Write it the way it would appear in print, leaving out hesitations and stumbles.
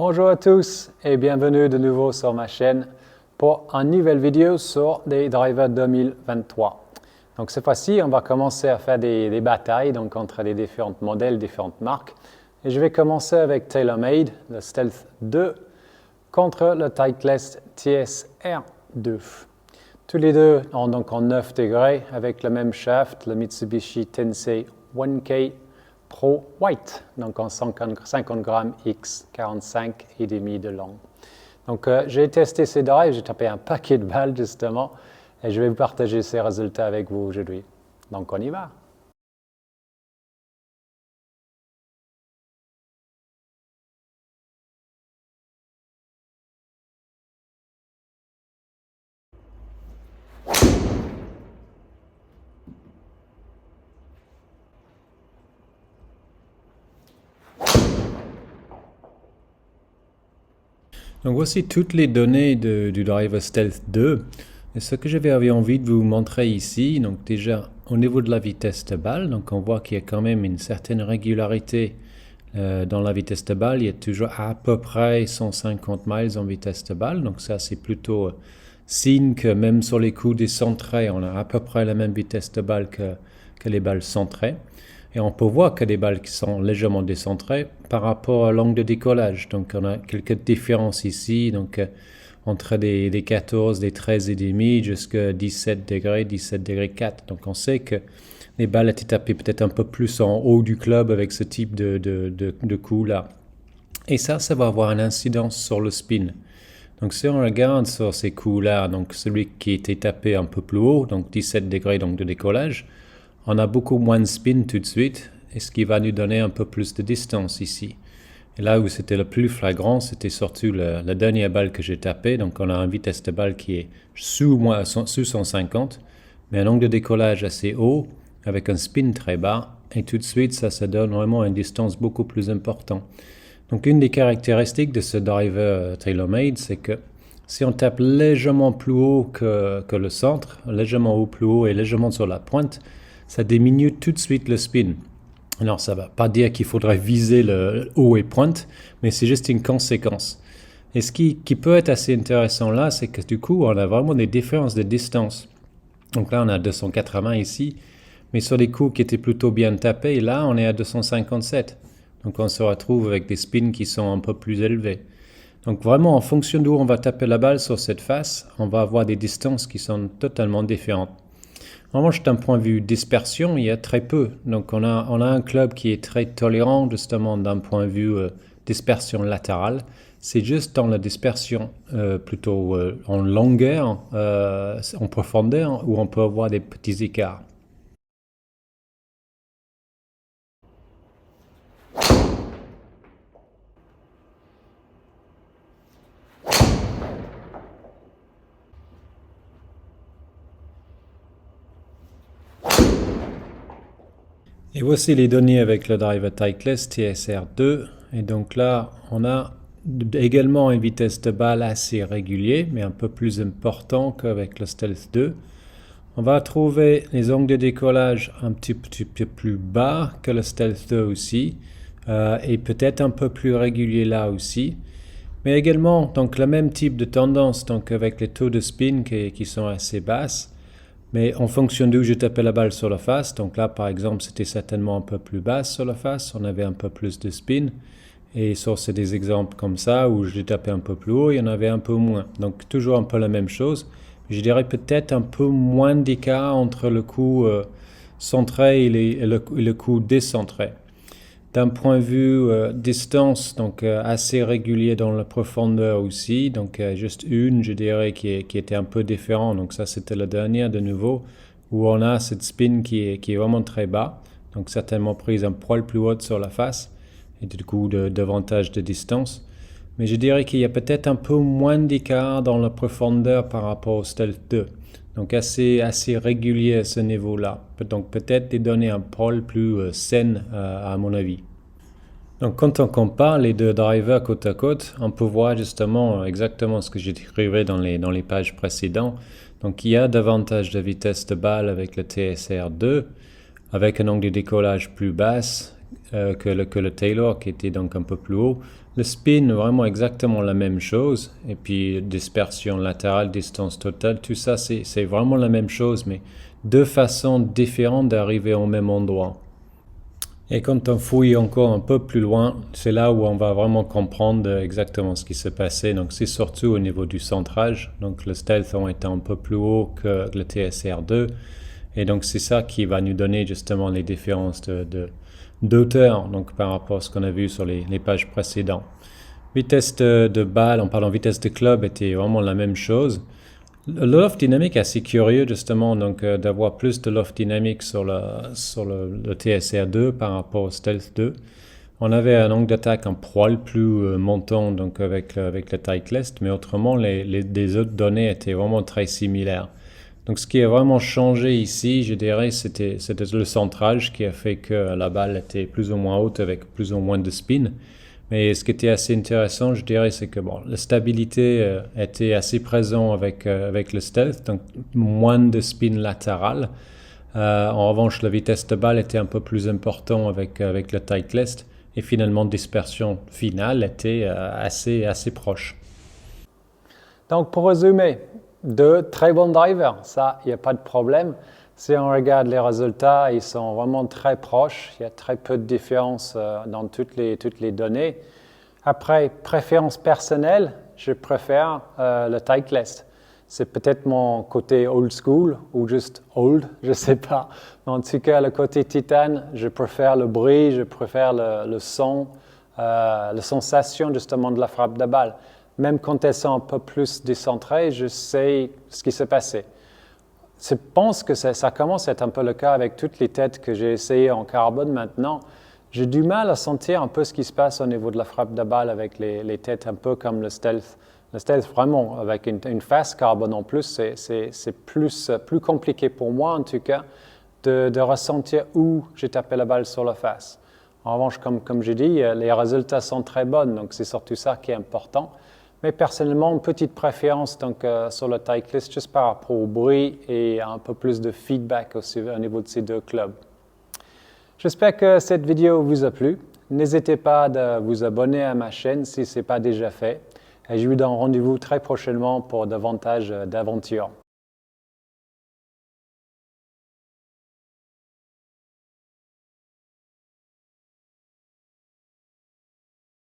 Bonjour à tous et bienvenue de nouveau sur ma chaîne pour une nouvelle vidéo sur des drivers 2023. Donc cette fois-ci, on va commencer à faire des batailles donc entre les différents modèles, différentes marques. Et je vais commencer avec TaylorMade, le Stealth 2, contre le Titleist TSR 2. Tous les deux ont donc en 9 degrés avec le même shaft, le Mitsubishi Tensei 1K Pro White, donc en 50 grammes X, 45 et demi de long. Donc j'ai testé ces drives, j'ai tapé un paquet de balles justement, et je vais vous partager ces résultats avec vous aujourd'hui. Donc on y va. Donc voici toutes les données du driver Stealth 2. Et ce que j'avais envie de vous montrer ici, donc déjà au niveau de la vitesse de balle, donc on voit qu'il y a quand même une certaine régularité dans la vitesse de balle. Il y a toujours à peu près 150 miles en vitesse de balle, donc ça c'est plutôt signe que même sur les coups décentrés, on a à peu près la même vitesse de balle que les balles centrées. Et on peut voir que des balles qui sont légèrement décentrées par rapport à l'angle de décollage. Donc on a quelques différences ici, donc entre des 14, des 13 et demi jusqu'à 17 degrés, 17 degrés 4. Donc on sait que les balles étaient tapées peut-être un peu plus en haut du club avec ce type de coup-là. Et ça va avoir une incidence sur le spin. Donc si on regarde sur ces coups-là, donc celui qui était tapé un peu plus haut, donc 17 degrés donc de décollage, on a beaucoup moins de spin tout de suite, et ce qui va nous donner un peu plus de distance ici. Et là où c'était le plus flagrant, c'était surtout la dernière balle que j'ai tapée. Donc on a une vitesse de balle qui est sous 150, mais un angle de décollage assez haut, avec un spin très bas, et tout de suite ça donne vraiment une distance beaucoup plus importante. Donc une des caractéristiques de ce driver TaylorMade, c'est que si on tape légèrement plus haut que le centre, légèrement plus haut et légèrement sur la pointe, ça diminue tout de suite le spin. Alors ça ne va pas dire qu'il faudrait viser le haut et pointe, mais c'est juste une conséquence. Et ce qui peut être assez intéressant là, c'est que du coup, on a vraiment des différences de distance. Donc là, on a 280 ici, mais sur des coups qui étaient plutôt bien tapés, là, on est à 257. Donc on se retrouve avec des spins qui sont un peu plus élevés. Donc vraiment, en fonction d'où on va taper la balle sur cette face, on va avoir des distances qui sont totalement différentes. En revanche, d'un point de vue dispersion, il y a très peu. Donc on a un club qui est très tolérant justement d'un point de vue dispersion latérale. C'est juste dans la dispersion plutôt en longueur, en profondeur, où on peut avoir des petits écarts. Et voici les données avec le driver Titleist TSR 2. Et donc là, on a également une vitesse de balle assez régulière, mais un peu plus important qu'avec le Stealth 2. On va trouver les angles de décollage un petit peu plus bas que le Stealth 2 aussi, et peut-être un peu plus régulier là aussi. Mais également, donc le même type de tendance, donc avec les taux de spin qui sont assez basses. Mais en fonction d'où je tapais la balle sur la face, donc là par exemple c'était certainement un peu plus basse sur la face, on avait un peu plus de spin. Et sur des exemples comme ça où je tapais un peu plus haut, il y en avait un peu moins. Donc toujours un peu la même chose. Je dirais peut-être un peu moins d'écart entre le coup centré et le coup décentré. D'un point de vue distance, donc assez régulier dans la profondeur aussi, donc juste une, je dirais, qui était un peu différente. Donc ça, c'était la dernière de nouveau, où on a cette spin qui est vraiment très bas, donc certainement prise un poil plus haute sur la face, et du coup davantage de distance. Mais je dirais qu'il y a peut-être un peu moins d'écart dans la profondeur par rapport au Stealth 2. Donc assez régulier à ce niveau-là. Donc peut-être des données un poil plus saines à mon avis. Donc quand on compare les deux drivers côte à côte, on peut voir justement exactement ce que j'ai décrit dans les pages précédentes. Donc il y a davantage de vitesse de balle avec le TSR 2, avec un angle de décollage plus basse que le Taylor qui était donc un peu plus haut. Le spin, vraiment exactement la même chose. Et puis dispersion latérale, distance totale, tout ça, c'est vraiment la même chose, mais deux façons différentes d'arriver au même endroit. Et quand on fouille encore un peu plus loin, c'est là où on va vraiment comprendre exactement ce qui s'est passé. Donc c'est surtout au niveau du centrage. Donc le stealth a été un peu plus haut que le TSR2. Et donc c'est ça qui va nous donner justement les différences d'auteur, donc par rapport à ce qu'on a vu sur les pages précédentes. Vitesse de balle, vitesse de club était vraiment la même chose. Le loft dynamique est assez curieux justement, donc d'avoir plus de loft dynamique sur le TSR2 par rapport au Stealth 2. On avait un angle d'attaque un poil plus montant donc avec le Titleist, mais autrement les autres données étaient vraiment très similaires. Donc ce qui a vraiment changé ici, je dirais, c'était le centrage qui a fait que la balle était plus ou moins haute avec plus ou moins de spin. Mais ce qui était assez intéressant, je dirais, c'est que la stabilité était assez présente avec le stealth, donc moins de spin latéral. En revanche, la vitesse de balle était un peu plus importante avec le Titleist. Et finalement, dispersion finale était assez proche. Donc, pour résumer, deux très bons drivers, ça, il n'y a pas de problème. Si on regarde les résultats, ils sont vraiment très proches. Il y a très peu de différence dans toutes les données. Après, préférence personnelle, je préfère le Titleist. C'est peut-être mon côté old school ou juste old, je ne sais pas. Mais en tout cas, le côté titane, je préfère le bruit, je préfère le son, la sensation justement de la frappe de balle. Même quand elles sont un peu plus décentrées, je sais ce qui s'est passé. Je pense que ça commence à être un peu le cas avec toutes les têtes que j'ai essayées en carbone maintenant. J'ai du mal à sentir un peu ce qui se passe au niveau de la frappe de balle avec les têtes un peu comme le stealth. Le stealth, vraiment, avec une face carbone en plus, c'est plus compliqué pour moi, en tout cas, de ressentir où j'ai tapé la balle sur la face. En revanche, comme j'ai dit, les résultats sont très bons, donc c'est surtout ça qui est important. Mais personnellement, une petite préférence donc, sur le Titleist juste par rapport au bruit et un peu plus de feedback aussi au niveau de ces deux clubs. J'espère que cette vidéo vous a plu. N'hésitez pas à vous abonner à ma chaîne si ce n'est pas déjà fait. Et je vous donne rendez-vous très prochainement pour davantage d'aventures.